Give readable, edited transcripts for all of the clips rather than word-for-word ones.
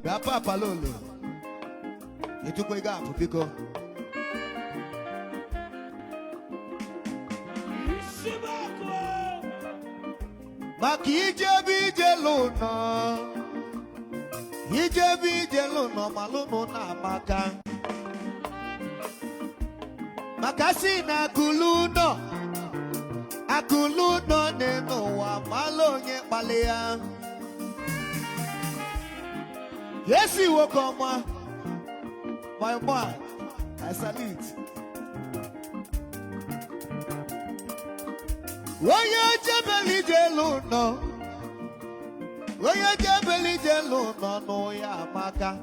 Gapa palolo. Itukwe gapu biko. Maki ije luna. Ije luna malunu na maka. Makasi na kuluno. Akuluno neno wa malonye palea. Yes, you will come, my boy. I salute. When you jabeli jeluno, when you jabeli jeluno, no ya maka.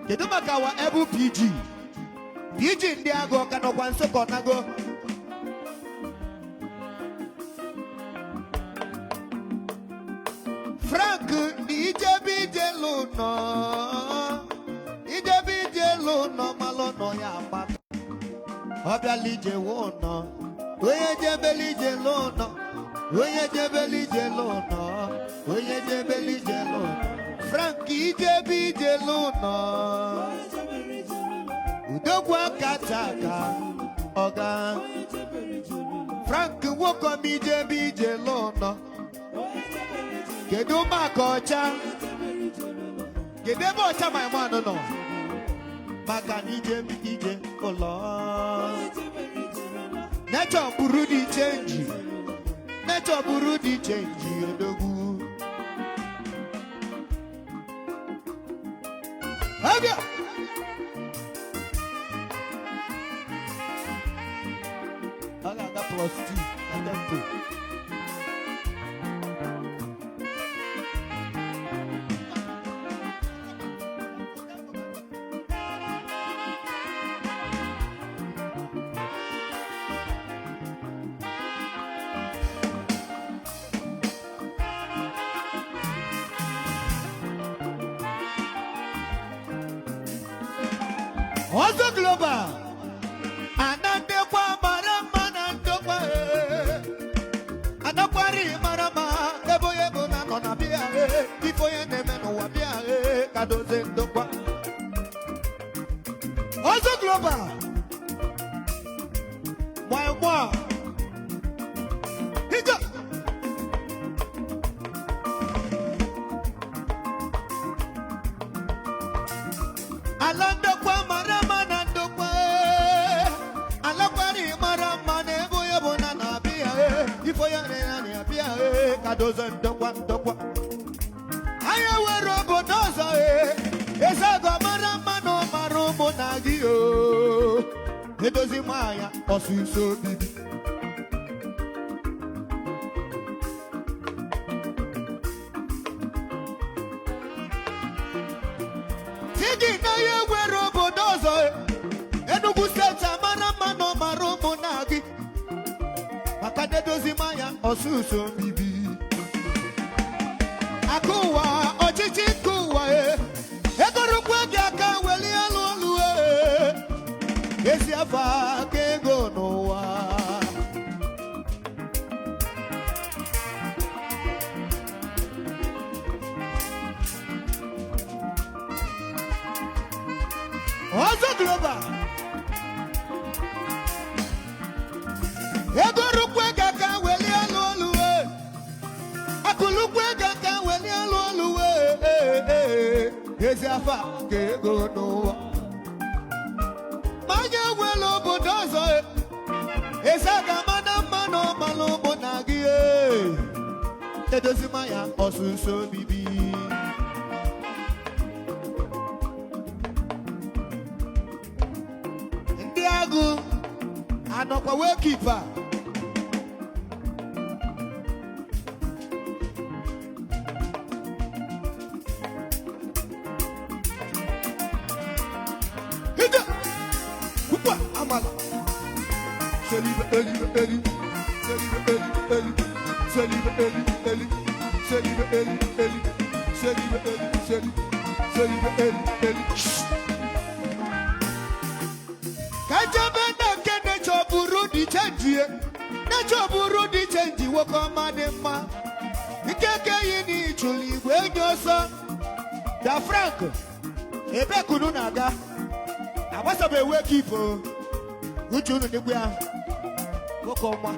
Kedumaka wa ebu PG. PG ndiago kano kwanso konago. Frank ni ijebi jeluno. Ijebi jeluno malono ya maka. Obiali jewono. Oye jebeli jeluno. Oye jebeli jeluno. Oye jebeli jeluno. Frank ijebi jeluno. Udogwa kataka. Oga. Frank woko mi jebi jeluno. Kedu maka ọcha? Kedu ebe ọcha my man no? Maka ije ụlọ. Nature buru di change. Nature buru di change odogwu. Abia. Ala ga plus 2 atempo. Ozo global, anande kwa marama nandokwa, anakwari marama, eboye bona nona bia, ifoye nemeno wabia, kadoze ndokwa. Ozo global, mwa, hija. Alanda kwa marama nandokwa, alakwari marama neboye bona na bia, ifoye nene bia, kadoze ndokwa. Aya wero bonoza, esago marama no marumo nagio, edozi maya osuso bibi. Tigi na ye wero bonoza, enugu seta marama no marumo nagi, makade dozi maya osuso bibi. Akuwa ochichi kuwa egoro kwege aka weli alolu esi afa kego nowa. Ozo global egoro kwege aka weli alolu akulu kwege aka weli alolu esi afa kego nowa. Manya welo bodozo esaga mana mano malobo nagi edozi maya osuso bibi. Ndiagu anokwa wekipa amala. Selive eli. Kajabana kene choburu di change. Na choburu di change woko madema. Ikeke yini chuli wenyoso. Da Frank. Ebe kunu naga. Abasa be wake up. Uchu no de bia. Woko ma.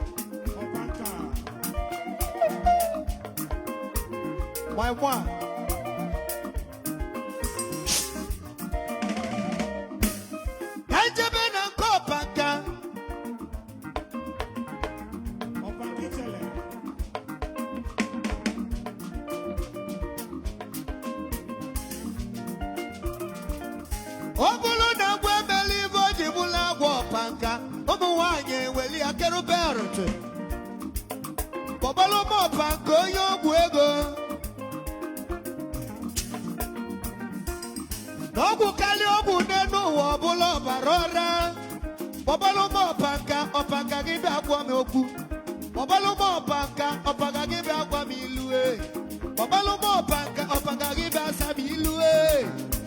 My moi. Kanjebe na kopaka. Obulu na gwe believe ojibula gwo panka. Omu wanye weli akeru berute. Bobalo mo panko yo gwego. Nogu kali ogu nenu wobula barora. Bobalo mo panka opanga gibe akwa me oku. Bobalo mo panka opanga gibe akwa mi ilue. Bobalo mo panka opanga gibe asabi ilue.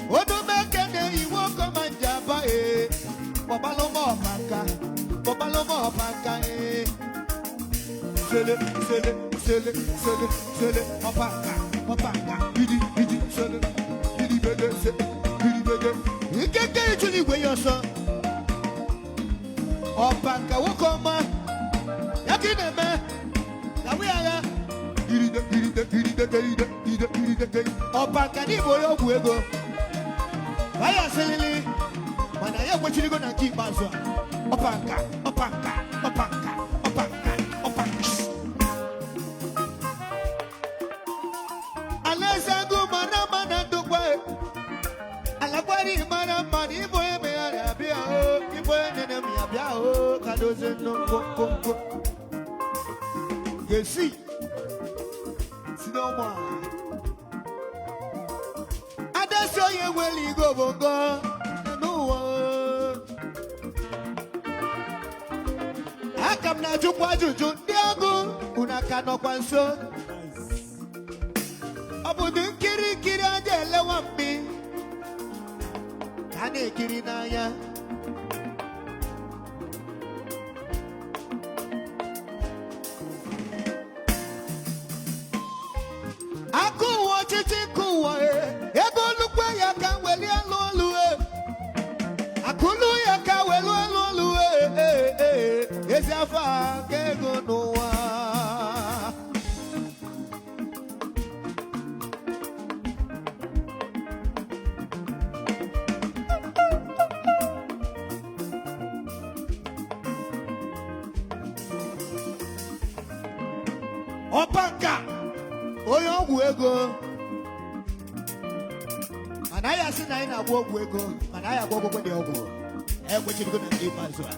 Odu mekene iwo komanjaba Bobalo mo panka Sele opanga Idi sele Idi bede Ikeke ituli we yoso Opanga wokoma Yakine me Nawi ara Idi Opanga ni boyo buego Vaya selili, mana ya wachili go na kibazo. Opanga. Alesangu mana dukwe. Alakwari mana iboye me abia o, iboye nene mi abia o, kadoze no ko. Yesi. Sinoma. So you will go no I come now to Quajuju Diago Unakano Quanso Abu Kiri Adela Wampi Kane Kirinaya Aku watch it Akulu ya kawelu ezafa kego noa Opaka oyo gwego Anaya sina ina gwo ego anaya gwo de ogwo which go na give as well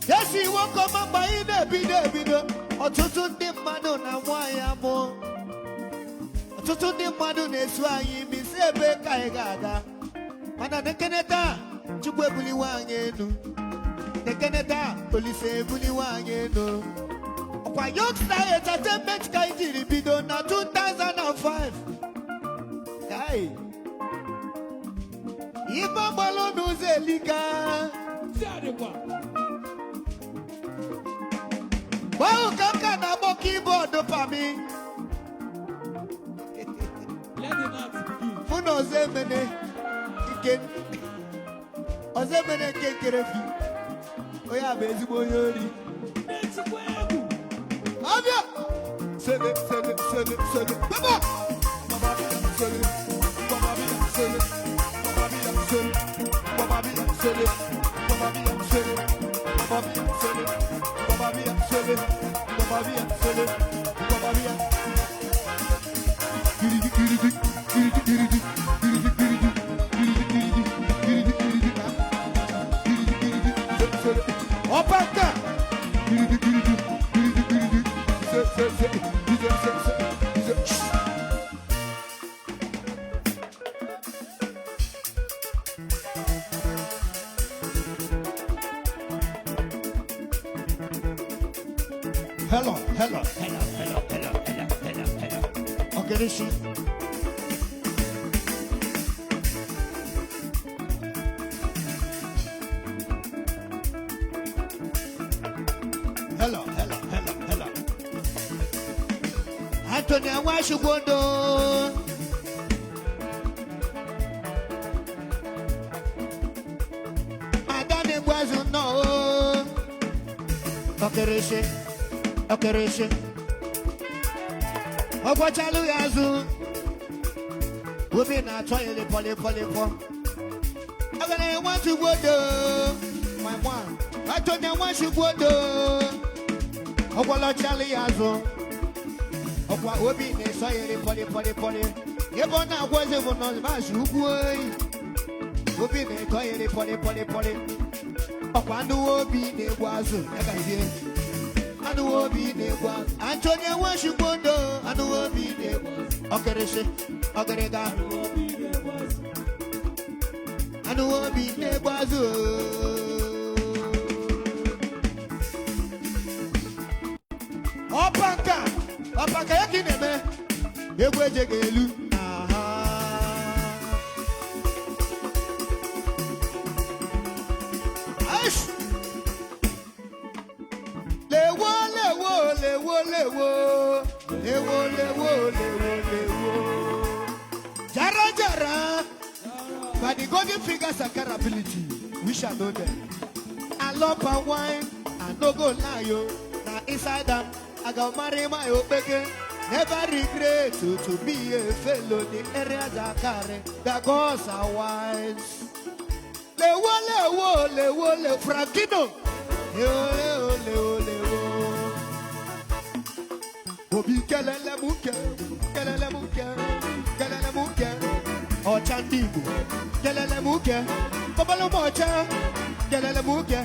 Yes you won't come up by the video otutu ndi mmadụ na nwaya mo otutu ndi mmadụ na-esu anyị bi sebe ka ị ga-aga mana nekeneta chukwu ebuliwa anyị enu nekeneta olise ebuliwa anyị enu ọkwa Youngstar Entertainment ka ijiri bido na 2005 Guy Iba balonu zelika Wow kaka na bo keyboard pa mi Funo zemene Iken Ozemene kekerefi Oya bezigbo yori Abia Sele Baba Sele Opaka Hello. Okay, this is Hello. Anthony Awashugondo was no. Okereshe, okereshe. Okwachalu yazu. We've not trying to poly. I'm gonna want to go to my one. I told you I want to go to Okwachalu yazu. Okwa Obi ne soyele poly. Yebona kwaze bono bashu boy. Obi ne koyele poly. Okwandu Obi ne gwazu. Anu Obi ne gwazu. Antonia washubondo. Anu Obi ne gwazu. Okereshe, okerega. Anu Obi ne gwazu. Opaka yaki neme. Egweje gelu. Jara. But the golden fingers are ability. We shall know them. I love my wine. I no go lie yo. Now inside them, I got marry my obeke. Never regret to be a fellow. The area that carry the gods are wise. Le Frankino. Le Obi kelele muke. Ochandibu, kelele muke, babalo mocha, kelele muke,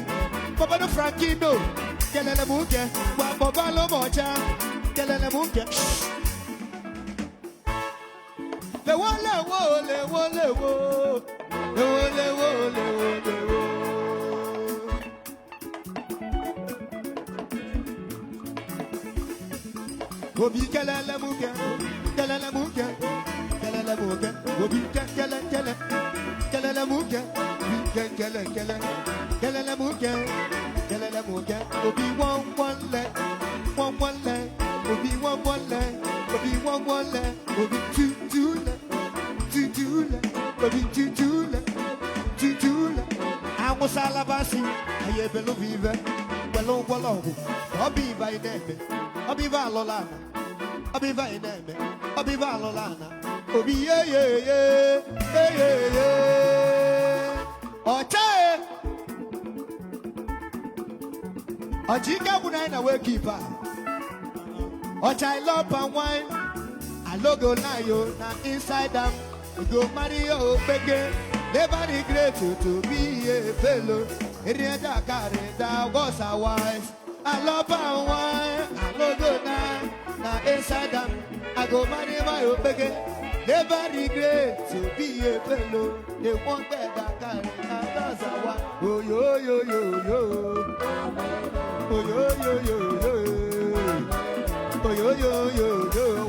babalo Frankino, kelele muke, babalo mocha, kelele muke. Le Obi kelele muke. Obi kelele muke. Obi one leg. Obi two leg. Obi two leg. Amos alabasi, aye belo vive, belo walogu. Obi vai neme, obi va lolana, obi vai neme, obi va lolana. Obi ye. Oche. Ojika bunai na we keeper. Oche I love and wine. I logo na yo na inside them. We go marry your bege. Never regret to be a fellow. Irienda carry that was a wife. I love and wine. I logo na inside them. I go marry my bege. Never regret to be a fellow. They want that carry that's a wife. Oh yo. Oh yo.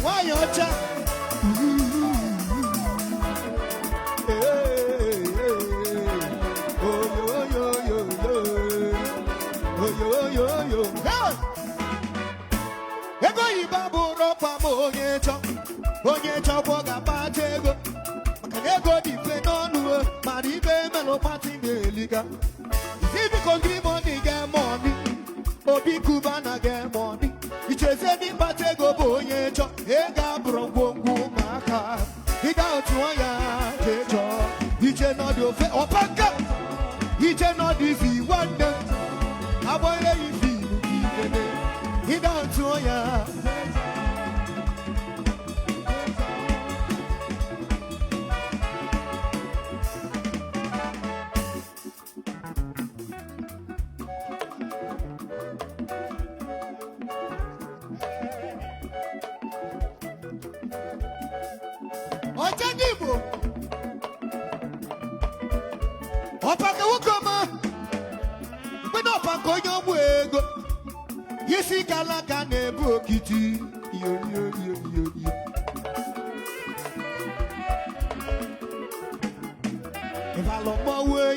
Why your child? Ego ibabu ropa onye chọkwọ ga-akpata ego maka ego dị mfe n'ọnụ mara ibe melo pati na-eliga biko green money get money obi kuba na get money icheze n'ịkpata ego bụ onye chọ ego abụrụ ngwongwo ụmụaka ịga otu ọnya chechọ iche nọdụ ofe ọpaka iche nọdụ ifi nwanne agbanye ifi n'ikene ịga otu ọnya Ochandibu Opaka wukoma When opaka onye ego Yesi kalaka nebu okiti Yo If I love my way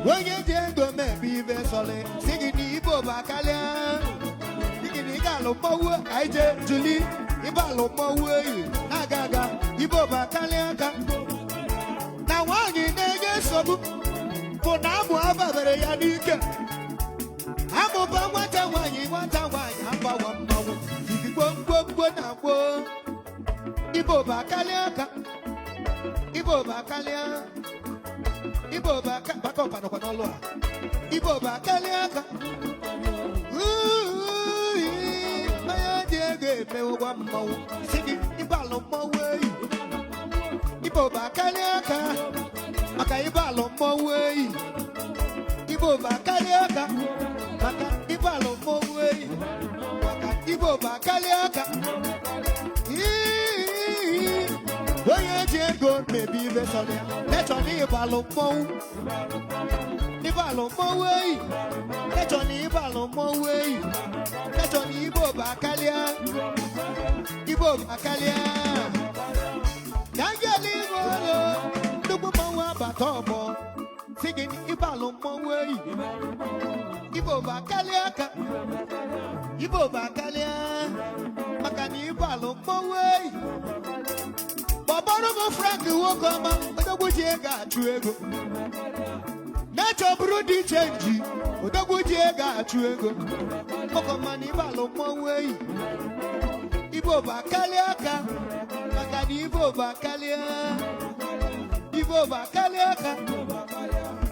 When you go maybe vessel singing Ibo Bakalia Singing Igalo mawe kaije juli ibalo mawe nagaga ibo bakaliaka na wanyi nege sobu bona amu ababere ya dike amu ba nwata wanyi amba wa mawe igbo na gbo ibo bakaliaka ibo baka opano kwa nolo ibo bakaliaka maya diege mewa mawu sigi ibalo mawe ibo bakaliaka maka ibalo mawe ibo bakaliaka maka ibalo mawe maka ibo bakaliaka oye diego maybe vesole let on ibalo mawu ibalo mawe let on ibalo mawe let on ibo bakalia yangeli wolo dubu mawa batobo sigin ibalo mawe ibo bakalia makani ibalo mawe babaro mo frank woko ma odogbuji ega atu ego nacho brudi change odogbuji ega atu ego oko mani ibalo mawe ibo bakaliaka makani ibo bakaliaka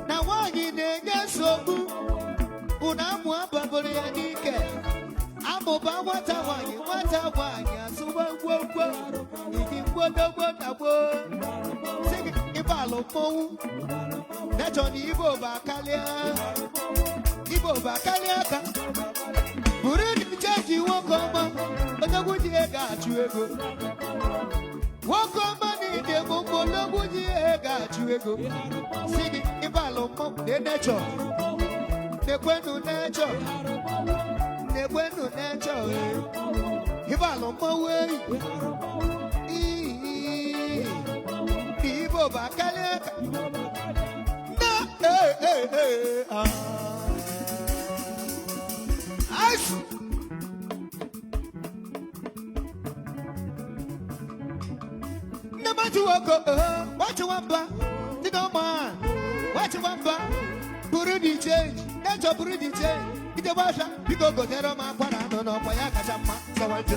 na wanyi nege sogu unamu ababore ya nike amoba wata wanyi asuwa gwogwo igi gwodogwo nabo sigi ibalo mowu necho ni ibo bakaliaka buru ni cheji wokoma odogwuji ega atu ego wokoma ni de gbogbo odogwuji ega atu ego sigi ibalo mowu de necho nekwenu necho ibalo mowu ibo bakaliaka na ice number 2 wako what you want ba you know man what you want ba burudi change nature burudi change ite washa biko go tero ma kwara no kwa ya kacha mma sawanje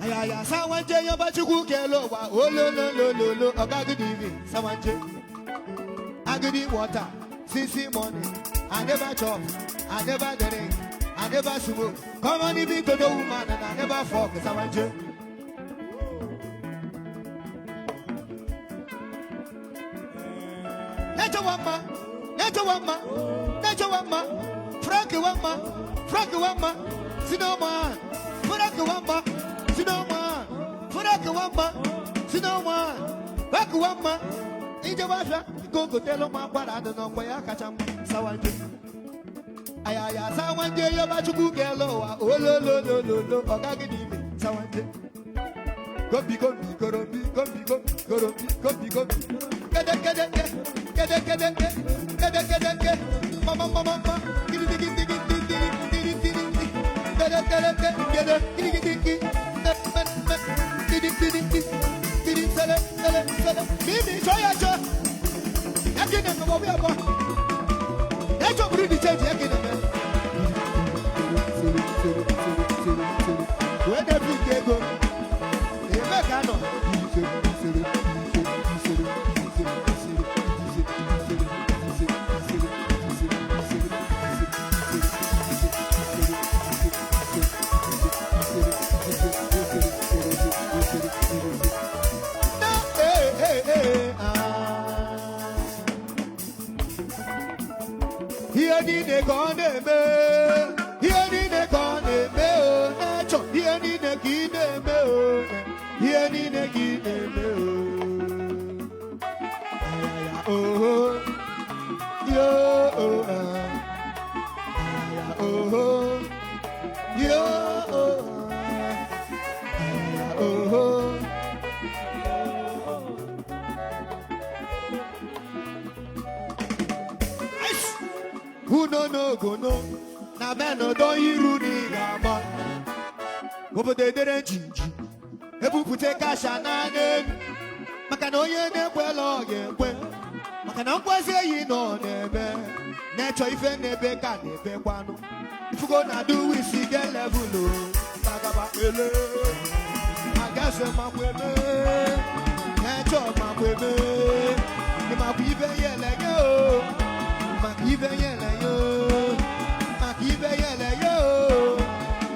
ayaya sawanje yo ba chukwu kelo wa ololololo ogagidi vi sawanje agidi water since morning I never chop I never drink I never smoke come on even to the woman and I never fuck sawanje Necho wama, Frank wama, Sinoma, Frank wama, Back wama, Ijawasha, go tell my parade no where I catch him, Sawanje. Ayaya, Sawanje, Yabachu Gelo, Ololo, Ogagidi, Sawanje. Go be, Mama, Who no go no, na mana meno don iru ni gama obodo dere jinji ebupute kasha na n'elu maka na onye na-ekwela ọ ga-ekwe maka na nkwazi eyi nọ n'ebe na-echọ ife n'ebe ka n'ebe kwanụ ifugo na do we see get level o tagaba ele agase makweme na-echọ makweme ni makwa ibe yele yo maka ibe yele yo maka ibe yele yo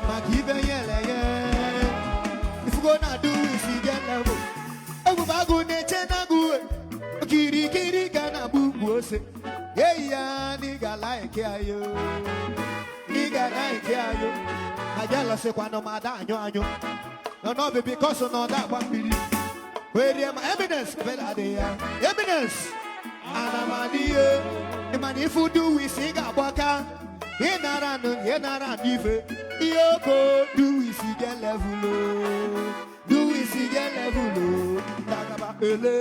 maka ibe yele yo ifugo na do we see get level ebubagu na-eche na gu kirikiri ka na bubu ose yeah nigga like ayo nigga like ayo ajala se kwano mada anyo no be because no that one bili where am evidence better dey evidence anamadiye man if you do we sing abaka yenara dife yoko do we see get level do we see get level tagaba ele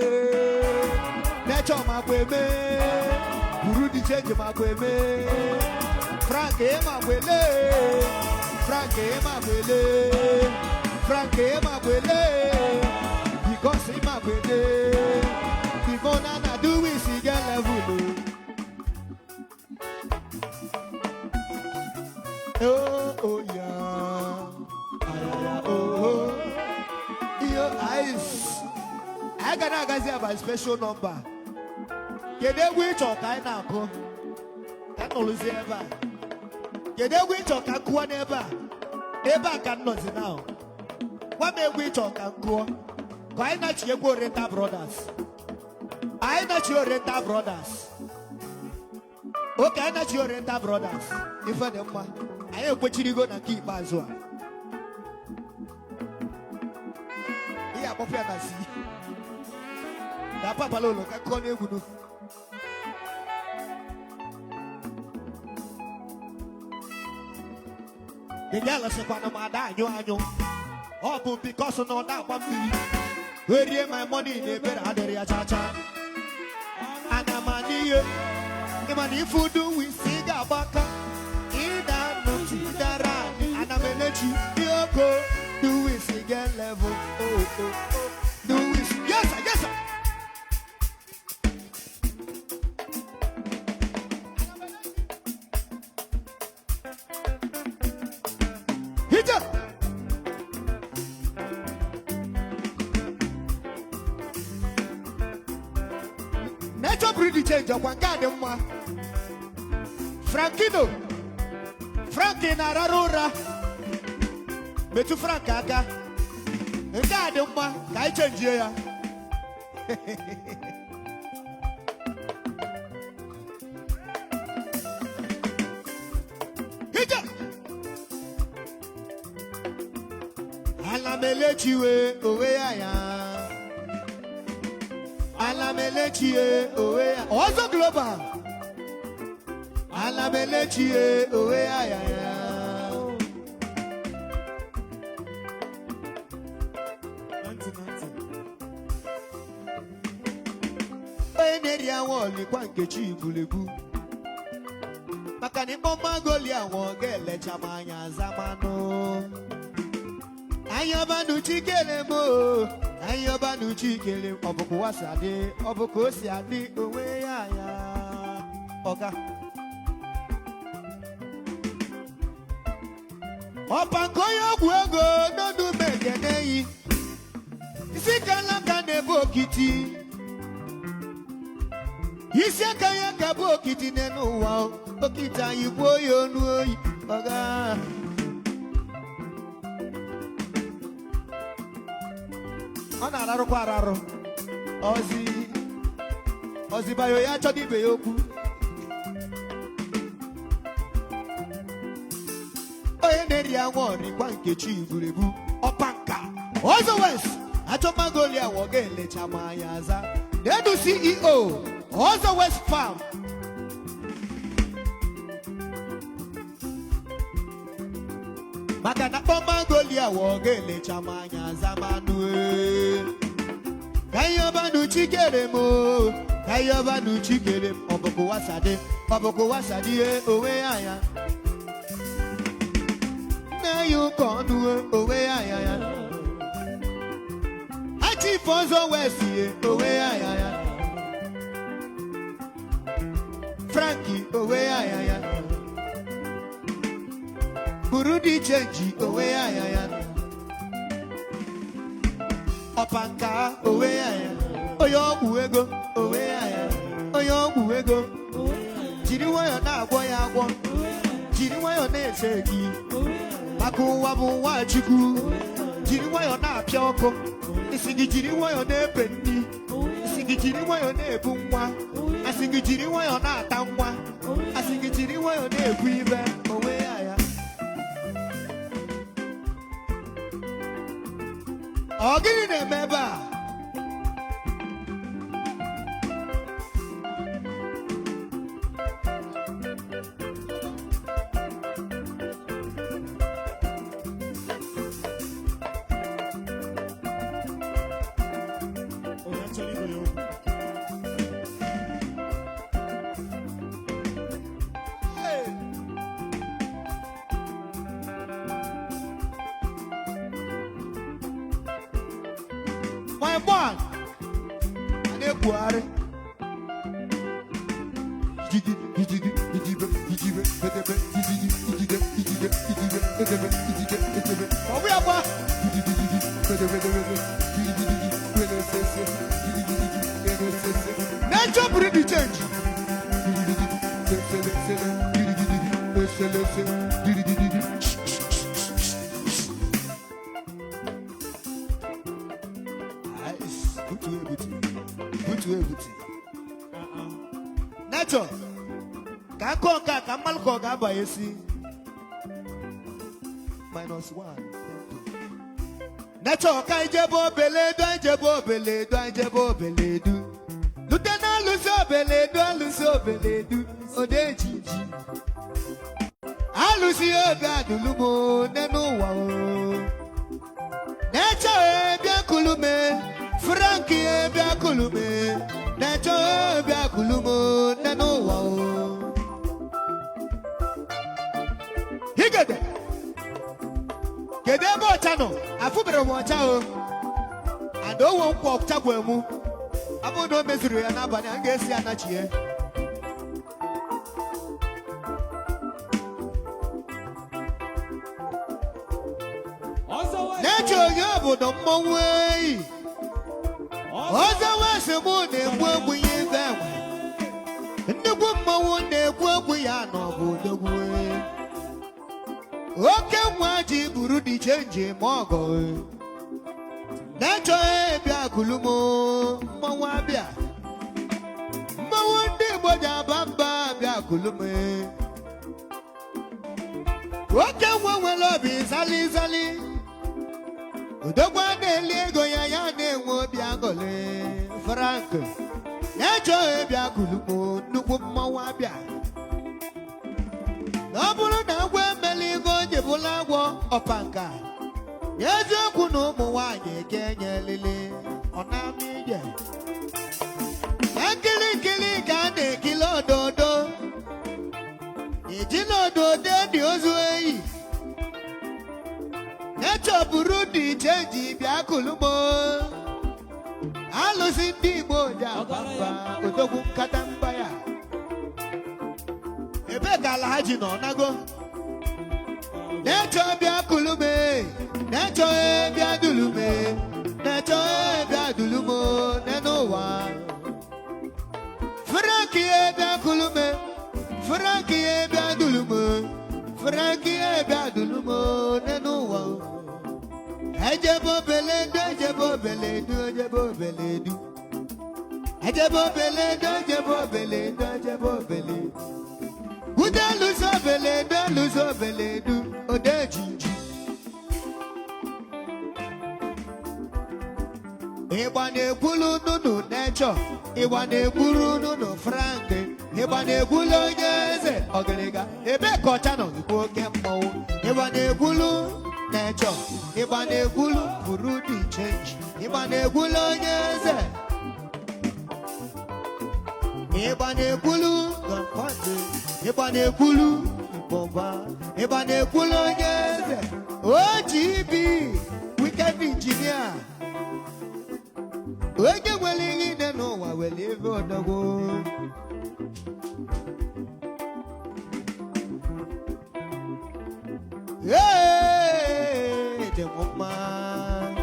necho makweme buru di change makweme frank e makwele because he makwele because na do we see get level oh yeah oh your eyes I gotta gazi about special number. Kede which or kind of go? Can always ever. Kede which or can go never. Never can not now. What may which or can go? Why not you go Renta Brothers? I not your Renta Brothers. Okay, not your Renta Brothers. If I don't want, I am what you gonna keep as well. Yeah, Papa, see. Papa Lolo, I call you. The yellow sequana mada, you oh, because of no that one. Where you my money in the bed, Aderia Chacha. And I'm a dear. The money food do we sing about in that no and I'm a lechi. Yoko, do we sing a level? Oh, do we? Yes, sir. Nature breed change of one garden. Frankino Frankina Rarora Metu Frankaka a garden one, I change here. Hit up Alamelechiwe away I am. Alamelechiwe away also global. Alamelechiwe away I am. Area wall, you can't get you, Bulebu. Makani Bomba Golia won't get let Chamanya Zamano. Ayabanu Chikelemo, Ayabanu Chikelem, Obokuasade, Obokosiade, away. Oga Opankoyo Guego, no do make a day. Sikalaka nebo kiti. Isekaya kabo kiti nenu wow. Okita yuboyo nuoi. Oga Ona raro kwa raro. Ozi bayo ya chodi beyoku. Oye neri awoni kwa nkechi Bulebu. Opanka. Also West. Atomagolia wogele chamayaza. Dedu CEO. Also West Farm. Makana Pomagolia wogele chamanya zamanu. Kayobanu chikeremo. Kayobanu chikerem. Oboko wasade owe aya. you can do away I am. I chief also West away I am. Frankie away I am. Burudi change away I am. Opanka away I am. Oyo buego away I am. Oyo buego. Jiriwa yo na agwo ya agwo. Jiriwa yo na eseki. Makuwa bu wa chiku. Jiriwa yo na apia oko. Isingi jiriwa yo na ependi. Isingi jiriwa yo na ebu nwa. Asingi jiriwa yo na ata nwa. Asingi jiriwa yo na ebu ibe owe ya. Ogini na emeba. My boy, and a boy. Nature bring the change. Nature, Kakoka, Kamalko, Gabayesi. -1. Nature, Kaijabo, Beledo, Jabo, Beledo, Jabo, Beledu. Lieutenant Luso, Beledo, Luso, Beledu, Odeji. Alucio, Gadulumo, Nenoa. Nature, Biakulume, Frankie, Biakulume. Nature, Biakulumo, Nenoa. Higade. Kedebo chano, afubere mo chao. Ando won kwa chagwe mu. Abodo mezuru ya na bani angesi anachie. Nature yobodo mmonwe. Oza wase mu na-egbu egbu ihe ibe. Nnukwu mmonwu na-egbu egbu ya n'obodo gwu. Oke nwa ji buru di change mogo. Nature bia kulumo mmonwu abia. Mmonwu ndị Igbo ji abamba bia kulume. Oke nwa nwere obi zali zali. Udogwa na-eli ego ya na-enwe obi agọle. Frank Nature bia kulumo nnukwu mmonwu abia. Ọ bụrụ na agwọ emeli ego jebụla agwọ ọpanka. Eziokwu na ụmụ nwanyị ga-enye lele ọ na-ama ije. Nkiri ka a na-ekili ododo. Ejila ododo dị ozu eyi. Nature buru dị chenji bịa kulumo. Alụsị ndị Igbo ji abamba odogwu nkata mba ya. Ebe ka Alhaji nọ nago. Nature bịa kulume. Nature bịa dulume. Nature bịa dulumo n'ụwa. Frankie bịa kulume. Frankie bịa dulume. Frankie bịa dulumo n'ụwa. Ejebo beledu, ejebo beledu, ejebo beledu. Ejebo beledu, ejebo beledu, ejebo beledu. Ude luso beledu, Odeji. Ịgba na-ekwulu nunu Nature, ịgba na-ekwuru nunu Frank, ịgba na-ekwulu onye eze ọgịrịga. Ebe ka ọcha nọ ikwu oke mmọnwụ. Ịgba na-ekwulu Nature, ịgba na-ekwulu buru di change. Ịgba na-ekwulu onye eze. Ịgba na-ekwulu Gọmfọdụ. Ịgba na-ekwulu Mbọba. Ịgba na-ekwulu onye eze. OGB, weekend engineer. When you will in the no, I will live on the world. Hey, the woman.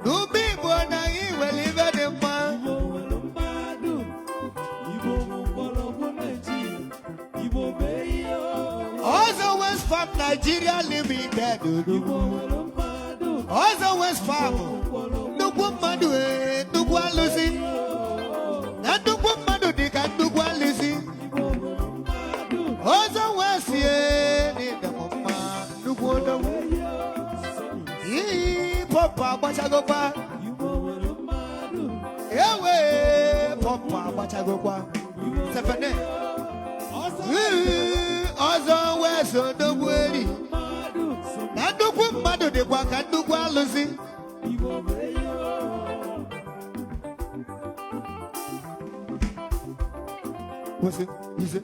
No be born, I will live at the man. Also West Farm Nigeria Limited. Also West Farm. No woman do it. No one losing. And no woman do they can do one losing. Also West here. The woman. No one. Papa, what I go back. Yeah, Papa, what I go back. Stephanie. Also, where's the way? And the woman do the work and do well, Lucy. What's it? He's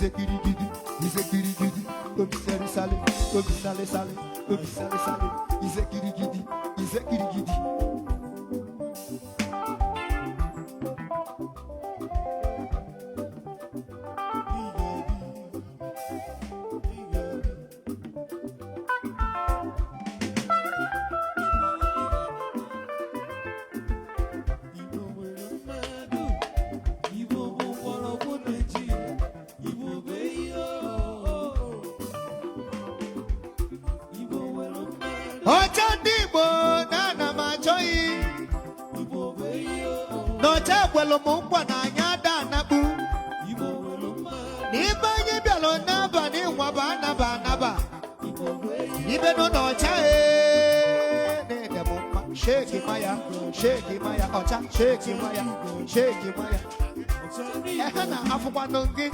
a kitty kitty. He's a kitty kitty. Obisale sale. Obisale sale. Obisale sale. He's a kitty kitty. He's a kitty kitty. Well, Mumba, Nada, Nabu. Niba, Yabelo, Naba, Niwabana, Banaba. Even on our child, shake Maya, shake Maya, Ocha, shake Maya, shake Maya. Ehana, Afuanongi.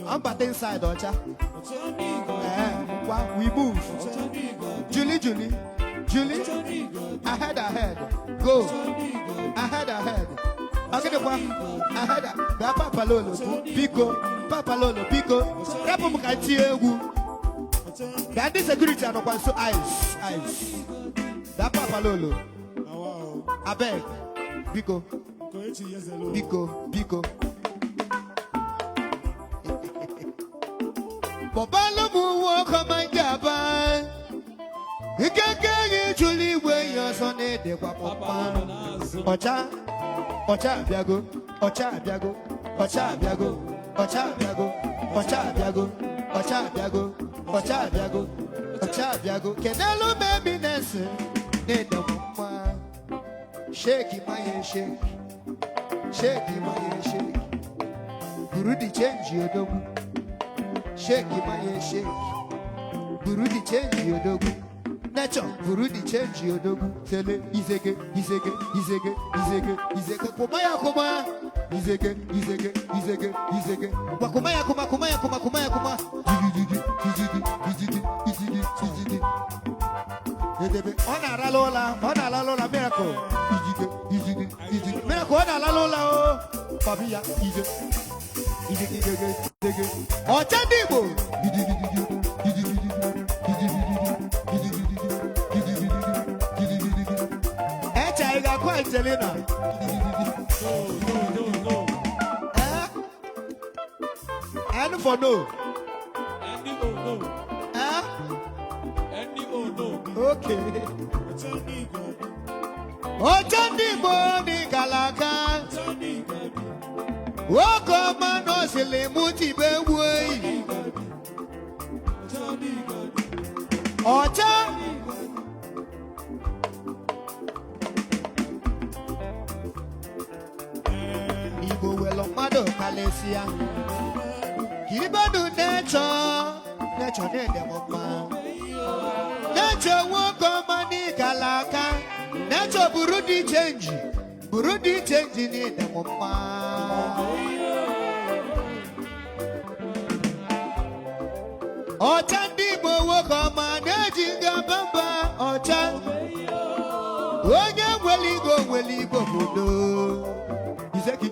I'm but inside, Ocha. We move. Julie. Ahead. Go. Ahead. Okay, the one ahead. Papa Lolo, Pico. Rapum Katiu. That is security and one so eyes. That Papa Lolo. I beg. Pico. Bobalo walk on my gaba. You can't get usually when you're son of the papa. Ocha Biago. Canelo baby dancing. Need the mama. Shake my shake. Burudi change your dog. Shake my shake. Burudi change your dog. Nacho, Burudi change your dog. Tele, Izeke. Kumaya. Izeke. Wakumaya, kuma. Ona la lola, miracle. Izeke. Miracle, ona la lola, oh. Fabia, Izeke. Ochadibo. Selena. And for no. Okay. Ochandi boni kalaka. Woko mano selemuti bewe. Ocha. Mado Malaysia. Kiribadu nature ne demoma. Nature woko mani kalaka. Nature Burudi change ni demoma. Ocha ndibo woko mani jinga bamba. Ocha Onye weli go bodo. Izeki.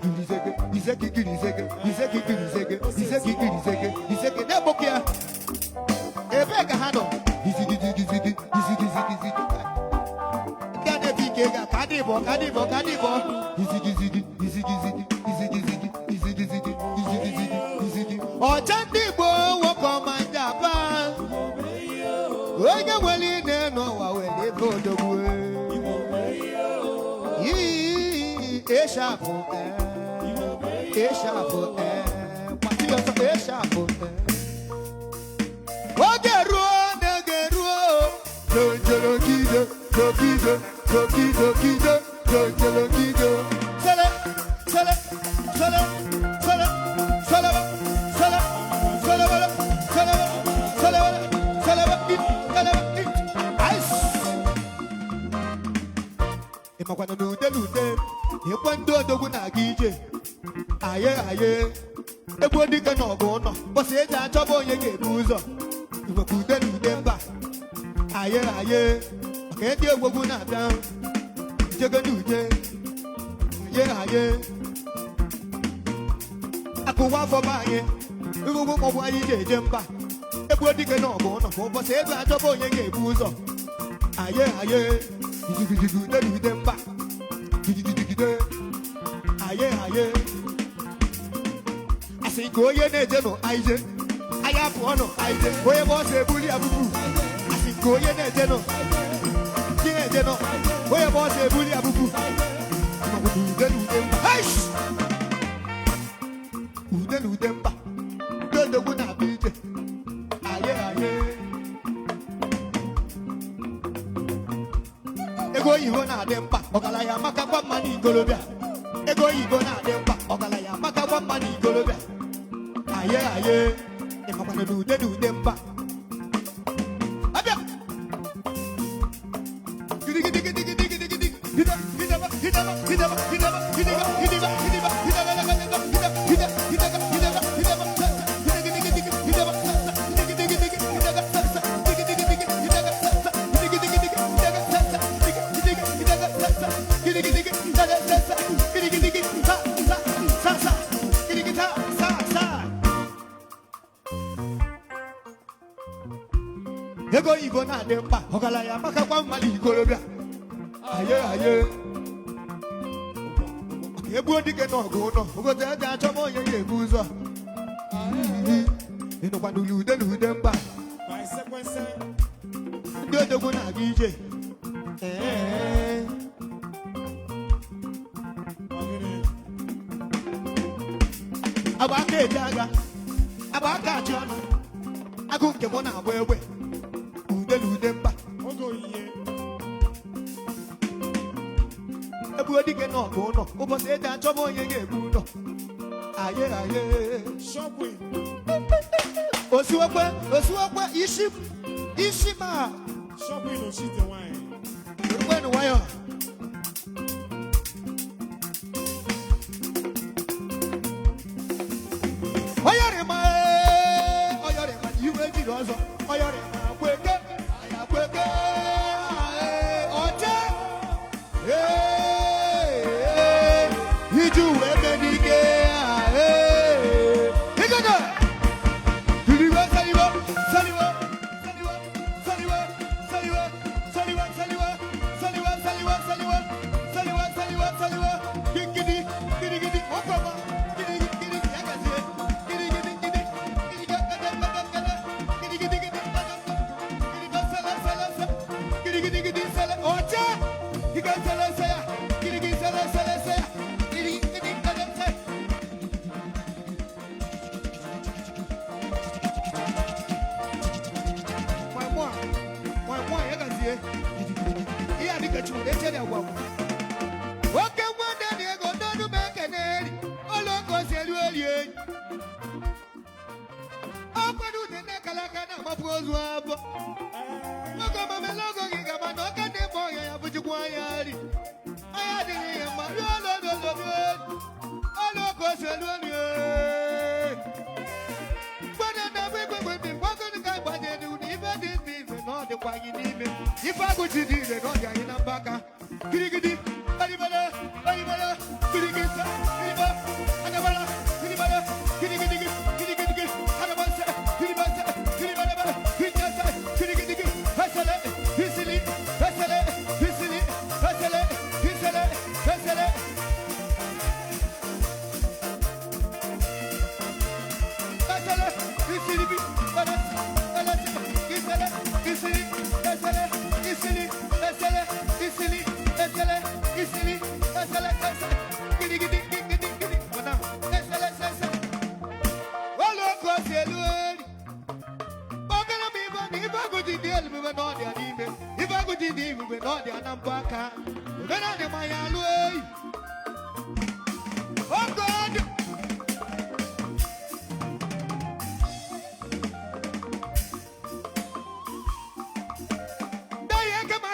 Oh God!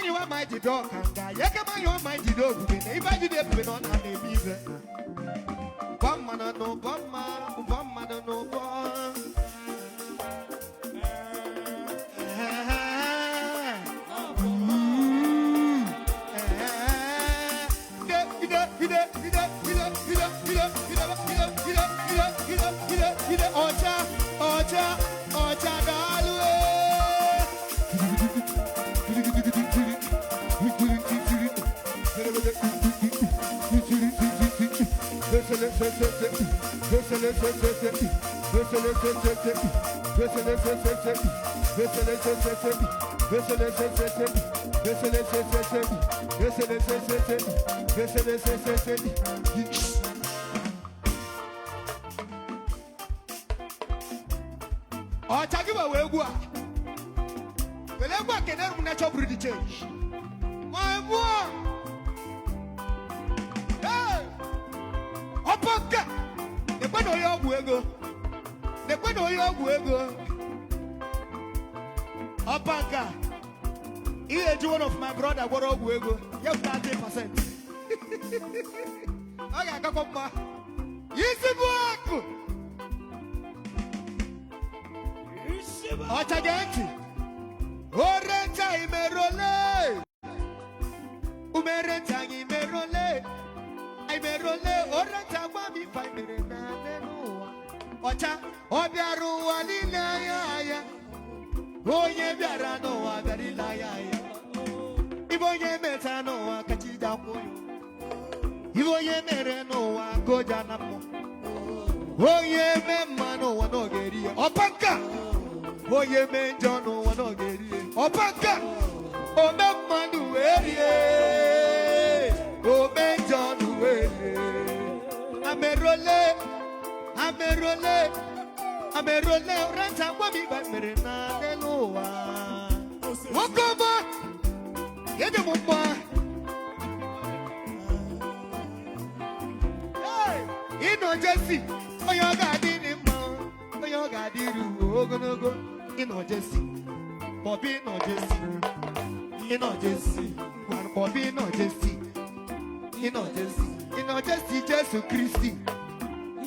You are mighty dog, and you are mighty dog. If I did it, on a baby. One man, no one man, no one. Oh, take him away. Whenever I can have natural breed change. My boy. Hey! Opaka! The Pano Yoguego. The Pano Yoguego. Opaka. He is one of my brother, Woroguego. You have 30%. Okay, come on. Yes, work. Otagenti. Orenta imerole. Umerenta imerole. Imerole orenta mami fa imerena no. Ocha obiaru walila ya. Oye biara no agarila ya. Iboye meta no akachida koyo. Iboye mere no agoja namo. Oye memma no wanogeri. Opaka. Oye menjo no wanogeri. Opaka. O memma no eri. O menjo no eri. Amerole. Amerole ranta wami ba merena leloa. Wakoma. Yede mumba. Hey, ino Jesse. Oyo gadini mo. Oyo gadiru ogonogo. Ino Jesse. Bobby no Jesse. Ino Jesse. Bobby no Jesse. Ino Jesse. Ino Jesse Jesu Christi.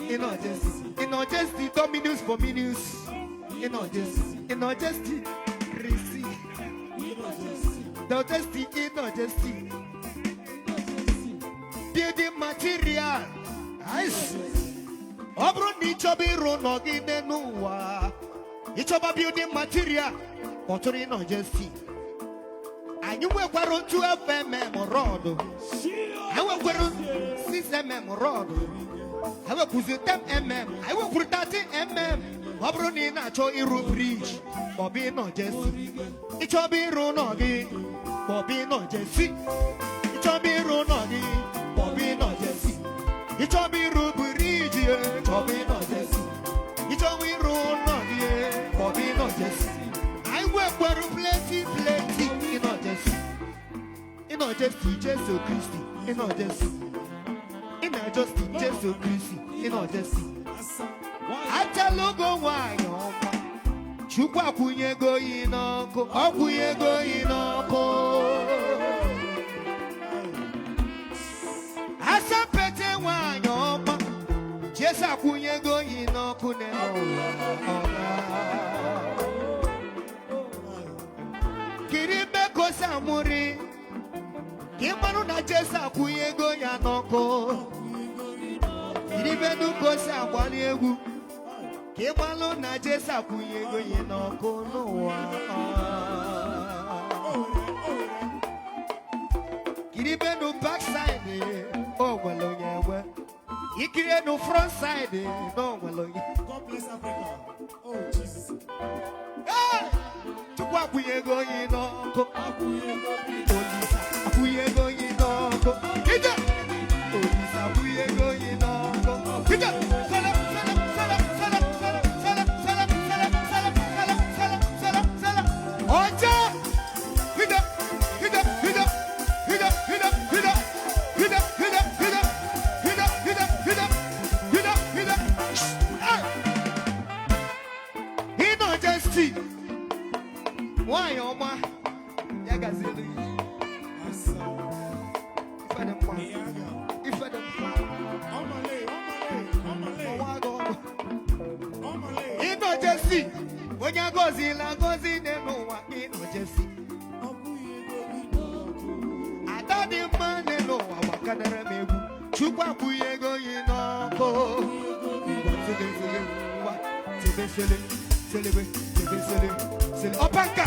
Ino Jesse. Ino Jesse Dominus for Minus. Ino Jesse. Ino Jesse Christi. Ino Jesse. Ino Jesse. Ino Jesse. Building material. Nice. Obro ni chobiru no gine nuwa. Ichoba building material. Poturi no Jesse. Anyuwe kwaro 12mm rod. Awe kwaro 6mm rod. Awe kuzi 10mm. Awe kuru 30mm. Obro ni na cho iru bridge. Bobby no Jesse. Ichobiru no gi. Bobby no Jesse. Ichobiru no gi. Bobby no Jesse. Ichobiru bridge. Bobby no Jesse. Ichobiru no gi. Bobby no Jesse. I work for plenty. You know Jesse, Jesu Christi. You know Jesse. You know just Jesu Christi. You know Jesse. Ata logo wayo. Chukwa kunyego inoko. Okuyego inoko. Asa pete wayo. Jesa kunyego inoko neno. Kiribe kosa muri. Kimanu na Jesa kuyego ya noko. Kiribe nu kosa wali egu. Kimanu na Jesa kuyego ya noko noa. Kiribe nu backside. Oh walo yewe. Ikire no front side. No walo yewe. God bless Africa. Oh Jesus. Hey! Chukwa kuyego yinoko. Akuyego. Akuyego yinoko. Ije! Jesse. When you go zila go zine no wa ino Jesse. Ada di mane no wa wakadere mebu. Chukwa kuye go yinoko. Opanka.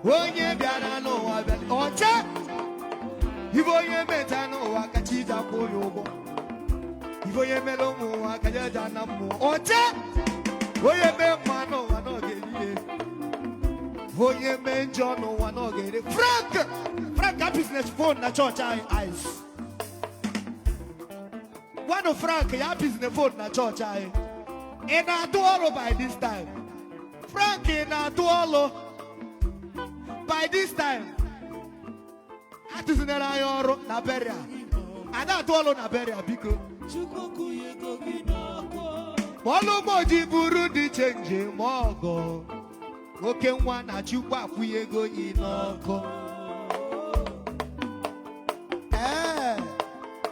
Onye biara n'ụwa bịara ọcha ibe onye meta n'ụwa kacha ije akwụ ya ụgwọ ibe onye mere ụmụ ụwa kacha eje ana mmụọ ọcha onye mee mma n'ụwa n'oge ihe onye mee njọ n'ụwa n'oge ere Frank a business phone na chọọchị anyị ice one Frank ya business phone na chọọchị anyị ị na-atụ ọrụ by this time Frank ị na-atụ ọrụ by this time, atụzinere anyị ọrụ na beria. Ada atụ ọrụ na beria biko. Ọlụ moji buru dị chenji ma ọgọ. Oke nwa na Chukwu akwụghị ego yi n'ọkụ.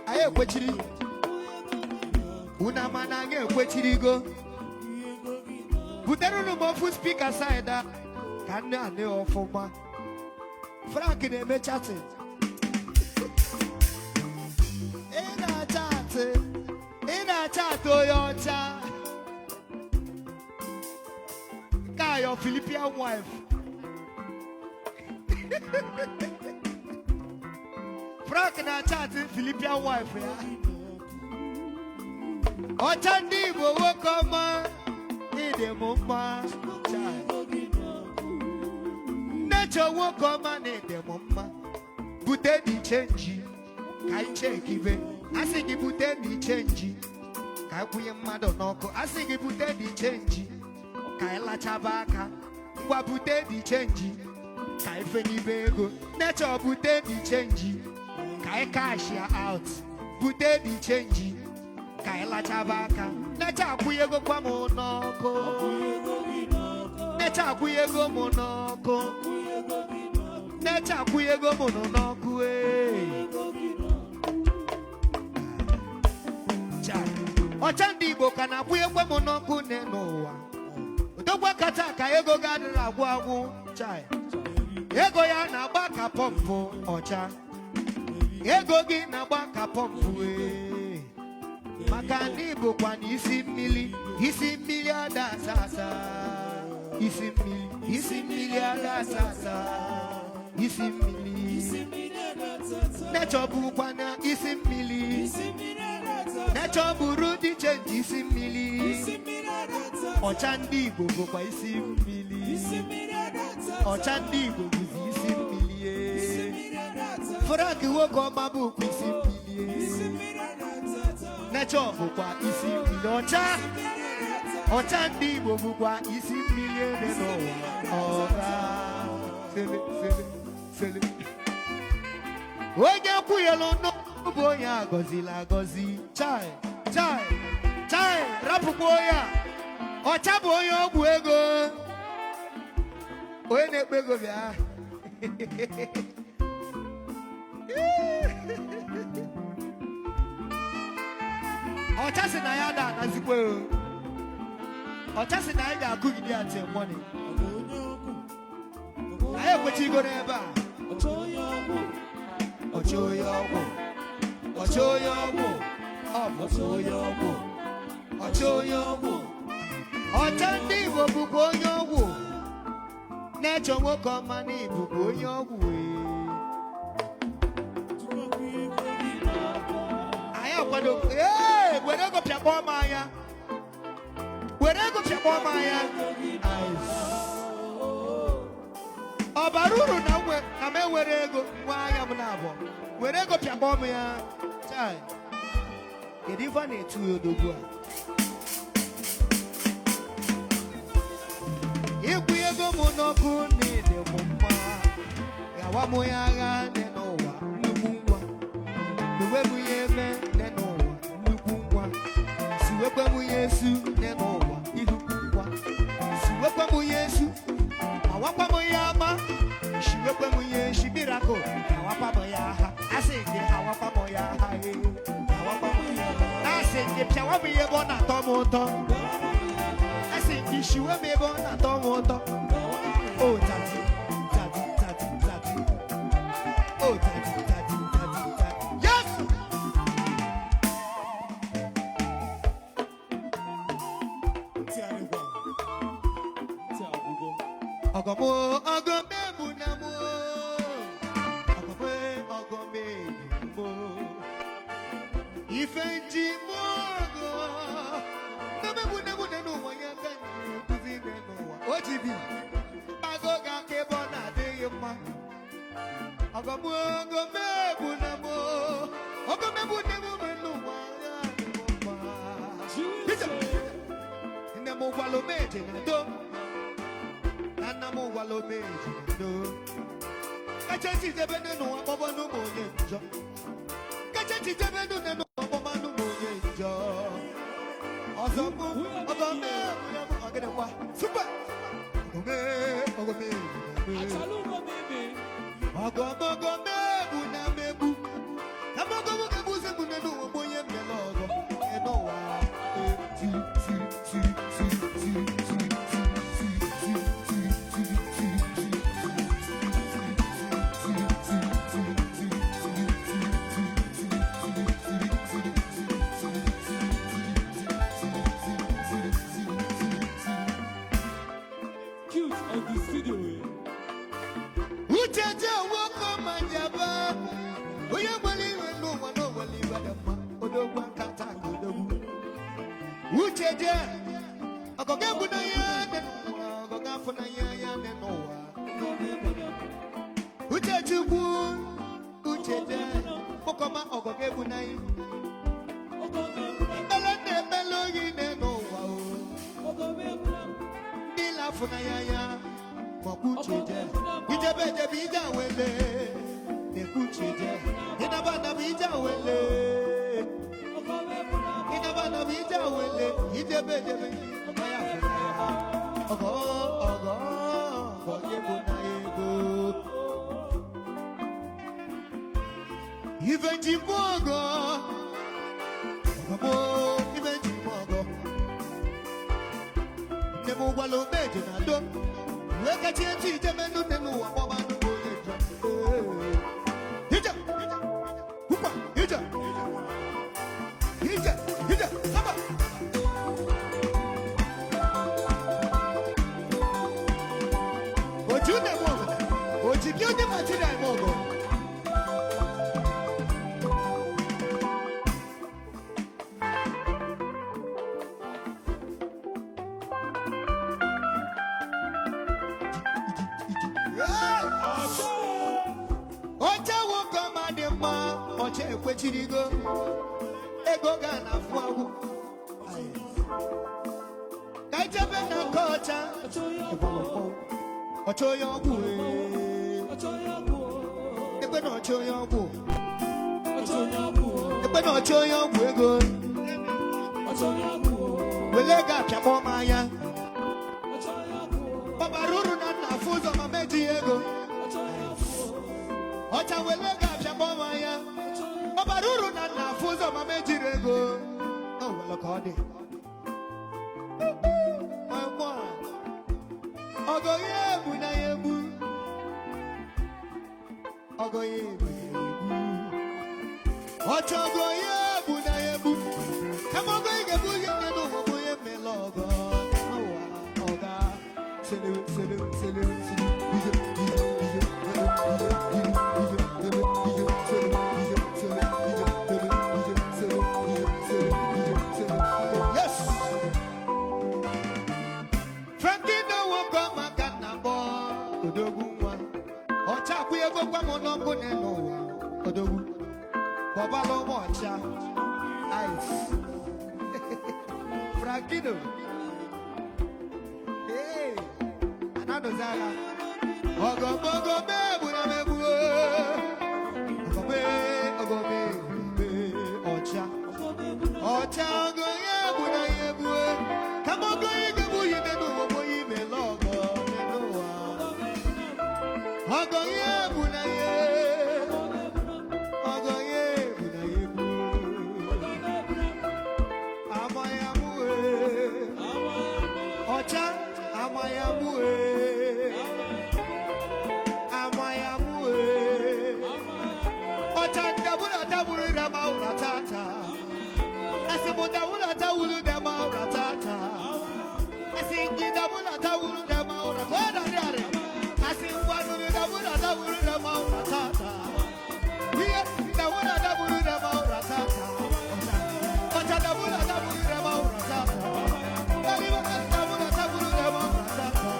Anyị ekwechiri. Una mana anyị ekwechirigo. Butere unu m ofu spika saịda ka nne anị ọfụma. Frank na-eme chatting. Ị na-achat onye ọcha. Ka your Philippian wife. Frank na-achat Philippian wife ya. Ọcha ndị Igbo nwoke ọma. Ịdị m mma. Chowo koma ne demo mma bute di change kai chekibe asigi bute di change kai kuye mmado noko asigi bute di change kai lachaba aka ngwa bute di change kai feni bego nature bute di change kai cash ya out bute di change kai lachaba aka nature kuye go kwa mo noko nature kuye go mo noko Necha kuyego mono n'ọkụ ọcha ndị Igbo ka na-akwụ egwe m n'ọkụ n'ụwa odogwa kata ka ego ga-adịrị agwụ agwụ chai ego ya na-agba ka pọmpụ ọcha ego gị na-agba ka pọmpụ maka ndị Igbo kwa na isi mmiri ada asasa isi mmiri ada asasa isi mmiri nature bụkwana isi mmiri nature bụrụ dị chenji isi mmiri ọcha ndị Igbo bụkwa isi mmiri ọcha ndị Igbo bụzi isi mmiri Frank nwoke ọma bụkwa isi mmiri nature bụkwa isi mmiri ọcha ndị Igbo bụkwa isi mmiri dị n'ụwa onye kwụnyelu n'ọbụ onye agọzila agọzi chai rapụkwa onye a ọcha bụ onye ọgwụ ego onye na-ekpe ego bịa ọcha si na ya da anazikwa ọcha si na ya ga-akụgide ya till morning anyị ekwechi igo n'ebe a ọcha onye ọgwụ ọ bụ ọcha onye ọgwụ ọcha ndị Igbo bụkwa onye ọgwụ na-eche nwoke ọma n'Igbo onye ọgwụ anyị akwado were ego pịakpọọ m anya ọ bara uru na m ewere ego nwa anya m na-abụọ were ego pịakpọọ m ya chai kedu ife a na-etu ya odogwu a ịkwụ ego m n'ọkụ na ịdị m mma ya Kawamoyaga nenowa nukungwa. Nuwebu yeme nenowa nukungwa. Siwekwamu Yesu nenowa ilukungwa. Siwekwamu Yesu awakwamu yama. Siwekwamu Yesu miracle. Awakwamu yaha. Asenge awakwamu yaha. Awakwamu yaha. Asenge piawamu yebo na tomoto. Asenge shiwe mebo na tomoto. Oh tati. Oh, daddy. Yes! Ogomo, ogome bunamo. Ogome bunamo. Ifenji mogo. Nome bunamo nenu wanyaka kuzine noa. Ojibi. Agoga kebona de yema. Ogome bunamo. Ogome bunamo menu wanyaka. Nemo walo meje na do. Namo walo meje na do. Kacheti jebene no abobo no moye njo. Kacheti jebene no abobo no moye njo. Ozomu ogome bunamo agene kwa. Super. Ogome. Achalugo baby. Ogome bunamebu. Namogo buze bunenu moye mbelogo. Enowa. Cute on the studio. Ucheje woko manjaba. Oye wali no wano wali wadama. Odogwa kata odogwu. Ucheje akoge buna ya nenowa. Akoga funa ya nenowa. Ucheje ku. Ucheje okoma akoge buna ya. Elene meloyi nenowa o. Nila funa ya. Makucheje. Ijebeje bija wele. Nekucheje. Inabana bija wele. Inabana bija wele. Ijebeje bija. Ogo. Oge buna ego. Ivenji mogo. Ogo. Ivenji mogo. Nemo walo meje na do. Weka chieti jemenu nenu waboba nubo yeja. Hija. Hupa. Hija. Saba. Ojune mogo. Ojikioni matira mogo. Oche woke madema, oche kwechirigo, ego gana fuagu. Kaijebe na kocha, ocho yogu, ebe no ocho yogu, ego, welega piamo maya, baba ruru na fuzo mameji ego. Ocha welega piamo maya, baba ruru na fuzo mameji ego. No wala kodi. Ogo yebu na yebu. Ogo yebu. Ocha ogo yebu na yebu. Kama ogo yebu yenu ogo yeme logo. Oga. Selu. Yes. Frankie no wako makana bo. Odogu wa. Ocha kuyego kwa monoko neno. Odogu. Baba lo mocha. Ice. Frankie no. Hey. Anado zara. Ogo mebu na mebu. Ochago yebu na yebu. Kamogo yebu yimenu obo yimelogo nenoa. Ogo yebu na yebu. Ogo yebu na yebu. Amayamue. Ocha amayamue. Amayamue. Ocha dabura dabura ramaura tata. Dabula tawulu demaura tata. Asingi dabula tawulu demaura toda dare. Asingwanu dabula tawulu demaura tata. Wiya dabula tawulu demaura tata. Ocha dabula tawulu demaura tata. Daliwa dabula tawulu demaura tata.